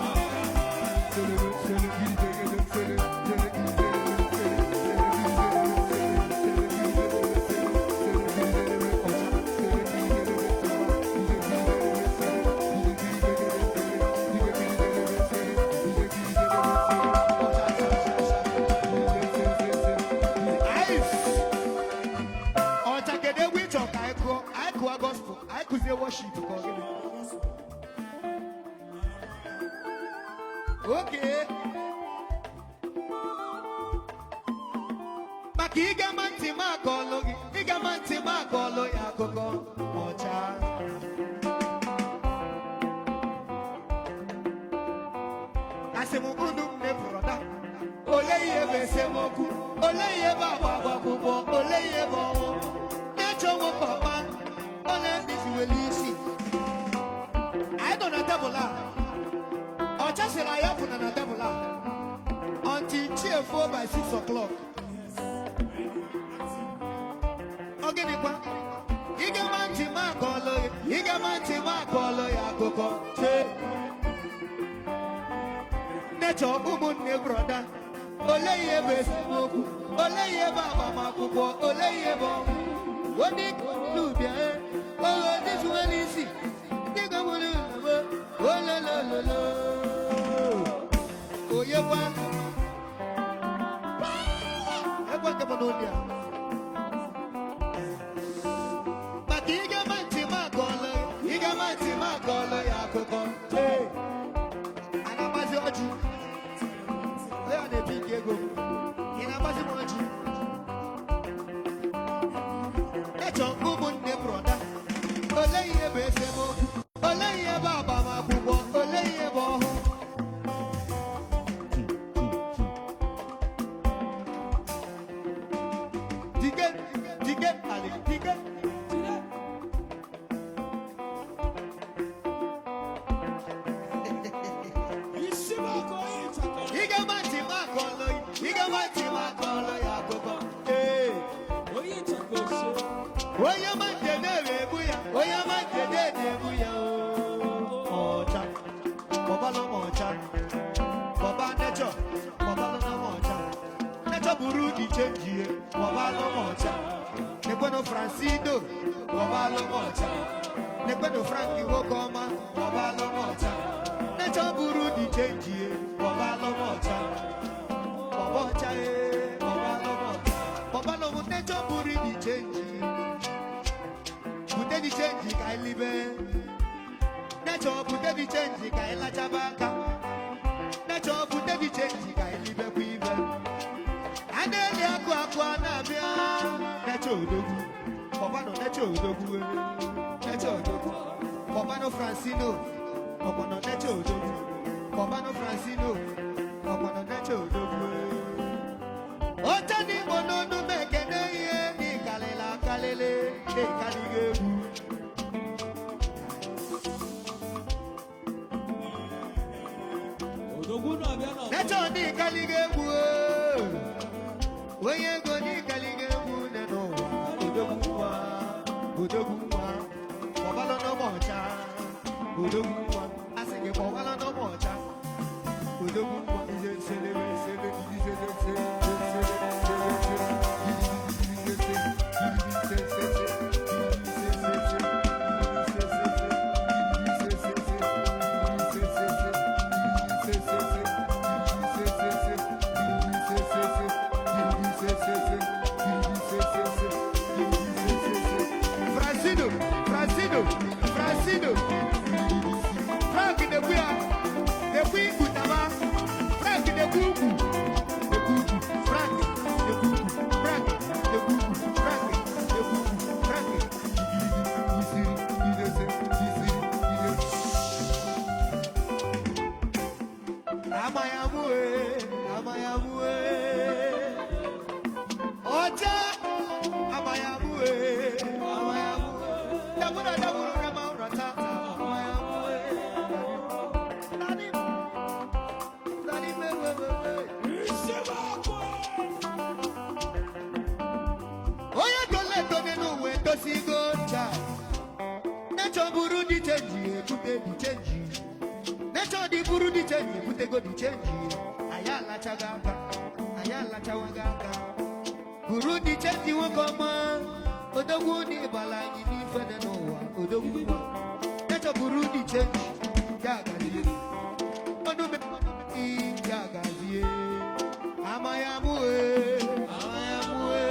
Gospel, I could say worship because okay. Makiga mantima kolo, iga mantima kolo ya koko mocha. Asemukundu ne broda, oleye besemoku, oleye baba bakubo, oleye bo, necho wo papa. I don't know double or just I have on a double until cheer 4 by 6 o'clock. Okay, you get my team, my color, you get my team, my color, Yakoko. Nature, woman, brother, Olay, Besmoku, Olay, Baba, Makubo, Olay, what did you do? Oh, this one is it. You go on. Oh, la la la la. Oh, you want? I want to know you. But you got my team, my color. You got my team, my color. Yakoko. Hey, and I'm as your Jew. Where are the big ego? In a massive one. That's your woman, brother. Oleye besemo, oleye baba makubo, oleye bo. Ticket, Ali, ticket. Iga mati makolo, Yakobo. Hey, oye mati nebuya, oye mati nebuya. Mocha, Baba no mocha, Baba necho, Baba no mocha. Necho buru di chenji, Baba no mocha. Nebueno Francido, Baba no mocha. Nebueno Frankie Wokoma, Baba no mocha. Necho buru di chenji, Baba no mocha. Baba cha, Baba no mocha. Baba no necho buru di chenji. Put any change, I live. Nature put any change, I la chabaka. Nature put any change, I live a weaver. And then the aqua nabia. Nature dogu. Papa no nature dogu. Nature dogu. Papa no Francino. Papa no nature dogu. Papa no Francino. Papa no nature dogu. Otani mono no make ni kalela kalele. Kalige. Nacho ni kalige bu. Oye go ni kalige bu na no. Odogunwa. Baba no mocha. Odogunwa. Asige baba no mocha. Odogunwa. Francido. Amayamue, Amayamue. Oja, Amayamue, Amayamue. Dabura, dabura, dabura, tata, Amayamue. Nani, nani, me. Oya dole dole no we to si go cha. Nacho buru di change, pute di change. Nacho di buru di change, pute go di change. Ayala chaganga, ayala chawaganga. Buru di change wo koma. Odogu ni balangi ni fede no wa. Odogu. Nacho buru di change, ya gazi. Odo me ya gazi. Amayamue, Amayamue.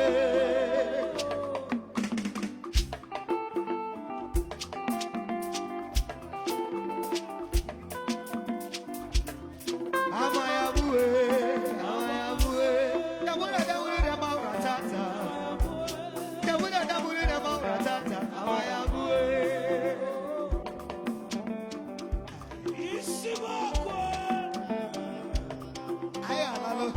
Amayamue, Amayamue. Dabura, dabura, dabura, tata. Dabura, dabura, dabura, tata. Amayamue. Ayalalo.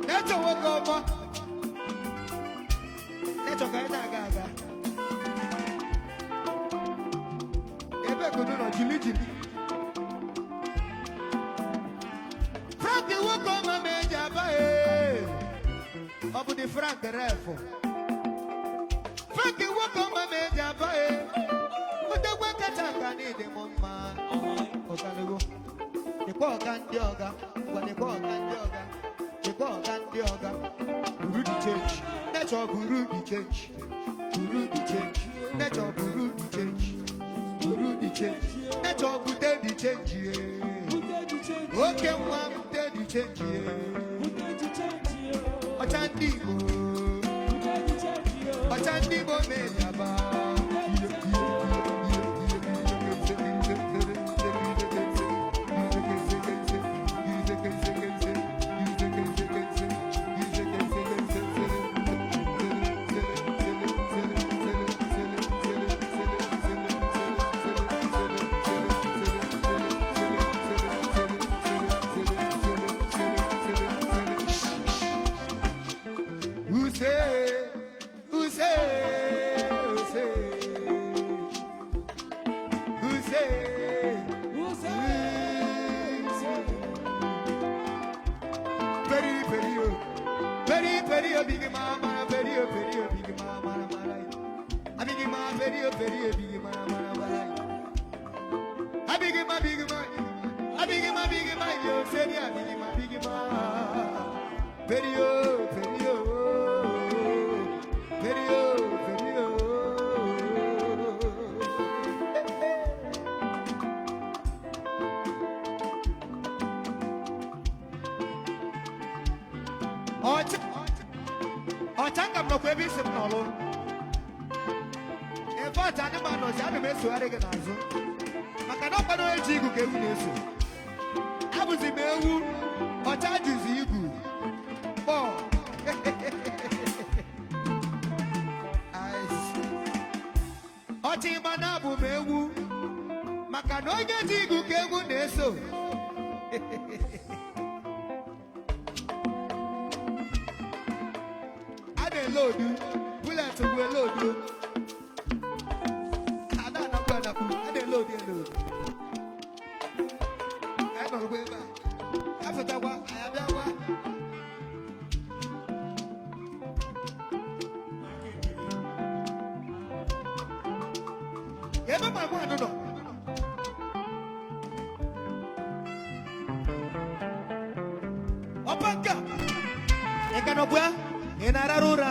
Neto wokoma. Neto kaita gaga. Ebe kudu no jili jili. Frank wokoma meja ba eh. Obu di Frank refo. Frank wokoma meja ba eh. Ode wekata kani de mama. Okanigo. Iko kandi oga. Iko kandi oga. Iko kandi oga. Guru di change. Nature guru di change. Guru di change. Nature guru di change. Guru di change. Nature guru di change. Okay, one di change. Ochandibo. Ochandibo mejaba. Big mama, big mama, I big mama, big mama, I big mama, you say I big mama, Otanga mkwebi simnolo. Efa tani mano jani mesu arege nazo. Makano pano ejigu kewu nesu. Abuzi mewu. Otajuzi igu. Bo. Oti manabu mewu. Makano ejigu kewu nesu. Load you, bullet will load you. I don't know what I didn't load you. I don't go back. After that one, I have that one. Yeah, but my one, no. Open up. You cannot wear. In Ararura,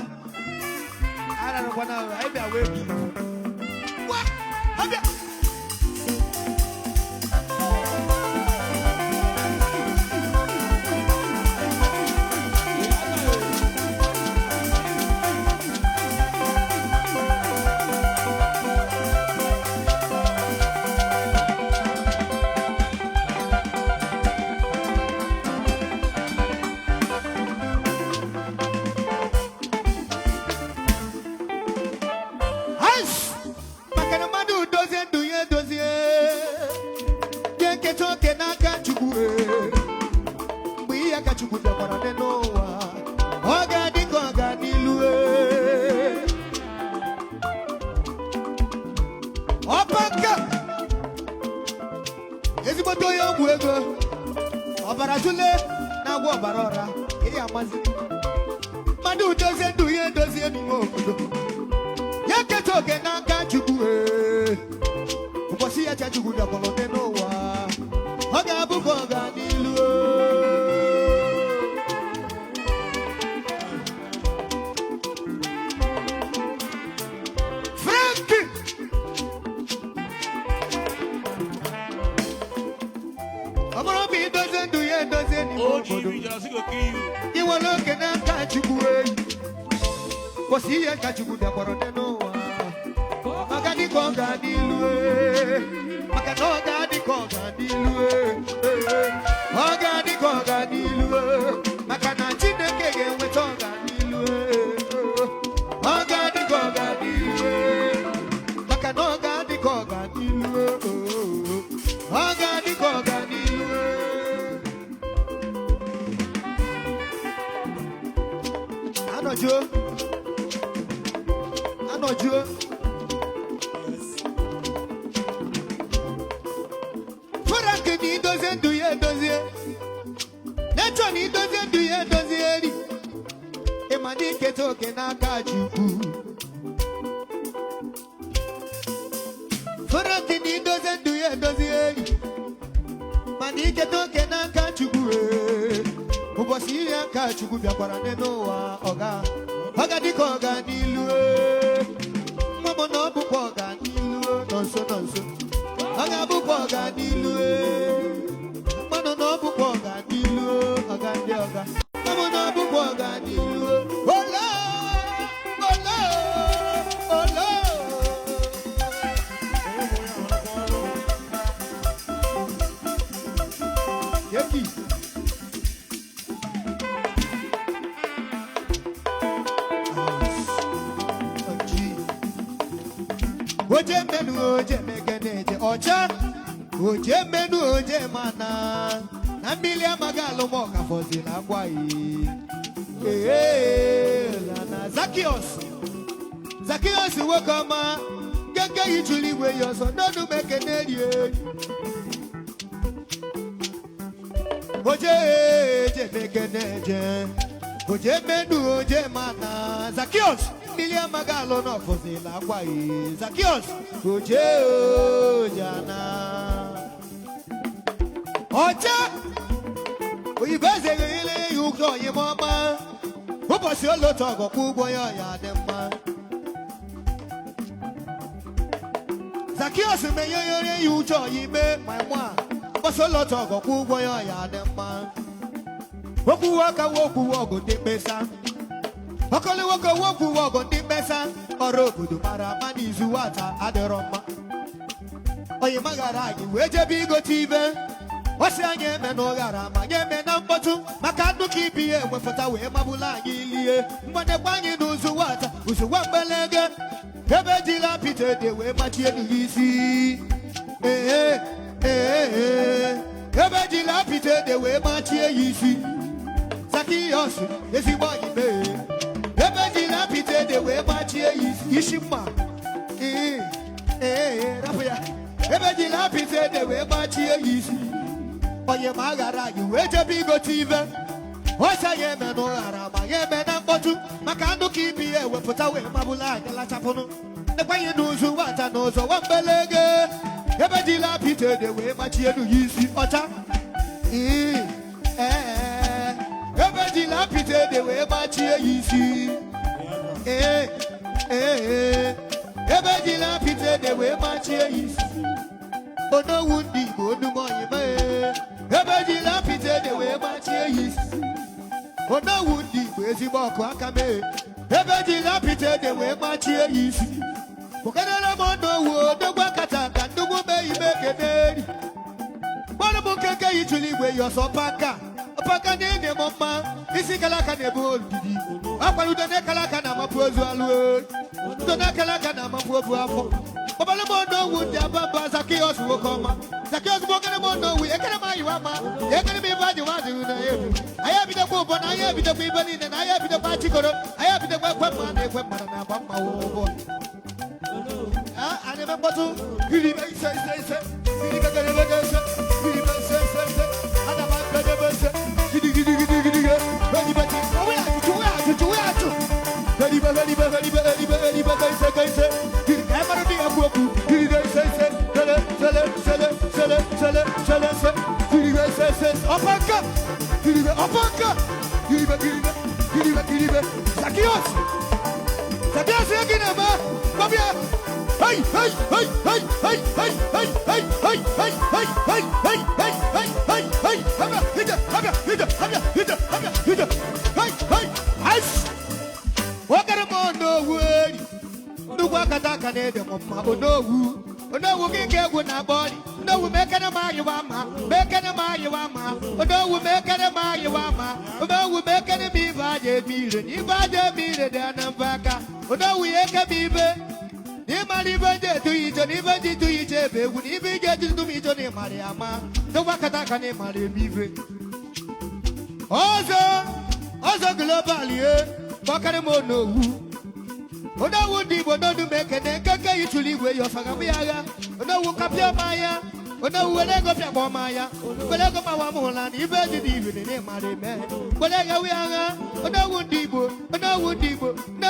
I don't want to be away. What? Chukwu bịakwara n'ụwa ọ ga-adị ka ọ ga n'ilu ọpaka ezigbote onye ọgwụ ego ọbara tụle na-agwọ ọbara ọra ị amazi mmadụ dozie ndụ ya edozie n'ime obodo ya keta oge n'aka Chukwu ụbọchị ya cha Chukwu bịakwara n'ụwa ọ ga-abụ ka ọ ga n'ilu iwere oge n'aka Chukwu kwụsị ihe ka Chukwu bịakwara n'ụwa maka dịka ọ ga n'ilu maka na ọ ga-adị ka ọ ga n'ilu ọ ga-adị ka ọ ga n'ilu maka na Chineke ga-enweta ọ ga n'ilu ọ ga-adị ka ọ ga n'ilu maka na ọ ga-adị ka ọ ga n'ilu ọ ga-adị ka ọ ga n'ilu Anojo Frank ni dozie ndụ ya edozie Nature ni dozie ndụ ya edozie eri ịma na iketa oke n'aka Chukwu Frank ni dozie ndụ ya edozie eri ma na iketa oke n'aka Chukwu ụbọchị ihe aka Chukwu bịakwara n'ụwa ọ ga dị ka ọ ga n'ilu mmụọ na ọ bụkwa ọ ga n'ilu nọ nso ọ ga-abụkwa ọ ga n'ilu mmanụ na ọ bụkwa ọ ga n'ilu ọ ga ndị ọga mmụọ na ọ bụkwa ọ ga n'ilu ola yeki oje menu oje megeneje ọcha oje menu oje mana na mmiri amaghị alụmọ ka fọzila akwa yi na Zacchaeus nwoke ọma gege yitụrụ igwe ya ọsọ n'ọnụ mekene rie oje megeneje oje menu oje mana Zacchaeus mmiri amaghị alụ n'ọfọzila akwa yi Zacchaeus oje ojana ọcha oyibo ezeghị ile ya ụgwọ oyimọma ụbọchị olotu ọgọkwa ụgwọ ya ọya dị mma Zacchaeus menyere ya uche oyime ma nwa ụbọchị olotu ọgọkwa ụgwọ ya ọya dị mma okwuwe aka wokwuwe ọgụ ndị mkpesa ọkọlịwoke wokwuwe ọgụ ndị mkpesa ọrụ obodo mara ama n'izu nwata adịrọ mma oyima gara anyị wee jebe igote ibe ọsị anyị eme na ụghara ma anyị eme na mkpọtụ maka nnukwu ibi ya ewepụta wee mabụla anyị ilie mgbadekwa anyị n'ụzụ nwata ụzụwa mgbelege ebe ejila Pita ede wee machie n'ihe isi ebe ejila Pita ede wee machie ya isi Zacchaeus ezigbo oyime ebe ejila Pita ede wee machie ya isi mma rapụ ya ebe ejila Pita ede wee machie ya isi onye ma aghara anyị wee jebe igote ibe ọsị anyị eme na ụghara ma anyị eme na mkpọtụ maka nnukwu ibi ya ewepụta wee mabụla anyị lachapụnụ nekwanye n'ụzụ nwata n'ụzọ nwambelege ebe ejila Pita ede wee machie elu ya isi ọcha ebe ejila Pita ede wee machie ya isi ebe ejila Pita ede wee machie ya isi onowu ndị Igbo onumoyime ebe ejila Pita ede wee machie ya isi onowu ndị Igbo ezigbo ọkụ aka mee ebe ejila Pita ede wee machie ya isi okenere m onowu odogwa kata ka nnukwu mee ime keneri kpọrọ m nkeke yitụrụ igwe ya ọsọ ọpaka na ịnye m mma isi kalaka na-ebu oludidi akwara udo na kalaka na amapụ ozu alụ udo na kalaka na amapụ obu afọ Babala mo no wood ya baba Zacchaeus will come. Zacchaeus walking mo no we ekana you ama. Ekana me ba you want to I have the poop and I have the people in and I have the party. I have the weapon and Bamba. I never bought to really make sense. Really make sense. Really make sense. And I'm a better no, we can get with our body. No, we make an Amayama, make an Amayama, no, we make an Amayama, no, we make an Amayama, if I did meet an Ambaka, no, we make a beaver. Never even to each and even to each other, would even get to meet on him, Mariama, no Wakataka name, Mariam. Also, globally, Bakaramo no. Ona wundi bono du meke ne keke ituli we yo faga biaga ona wu kapia maya ona wu le go pia bo maya bele go ma wa mo la ni be di di ne ma de me bele ga wi aga ona wundi bo na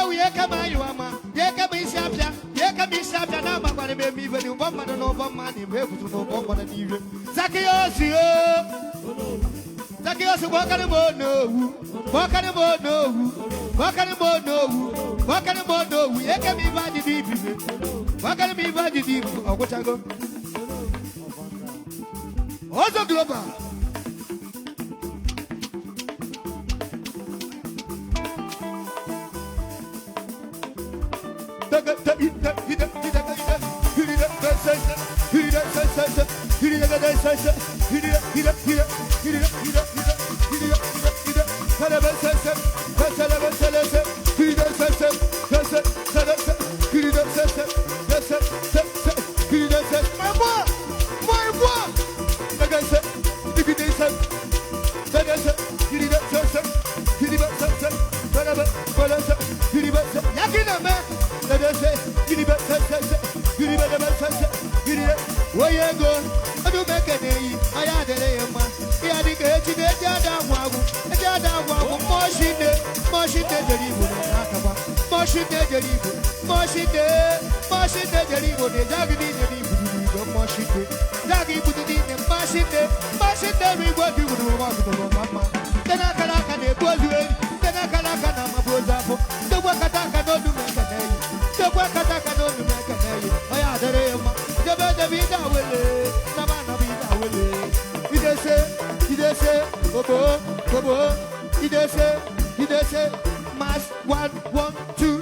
wi e ka ma yo ama ye ka mi sia pia na ma kwa ne be mi be ni bo ma no bo ma ni be kutu no bo ma ni we Zacchaeus Zacchaeus wakane mo no wu wakane mo no wu ye ka mi ba di di bi wakane mi ba di di ogotago Ozo global Mass 1 1 2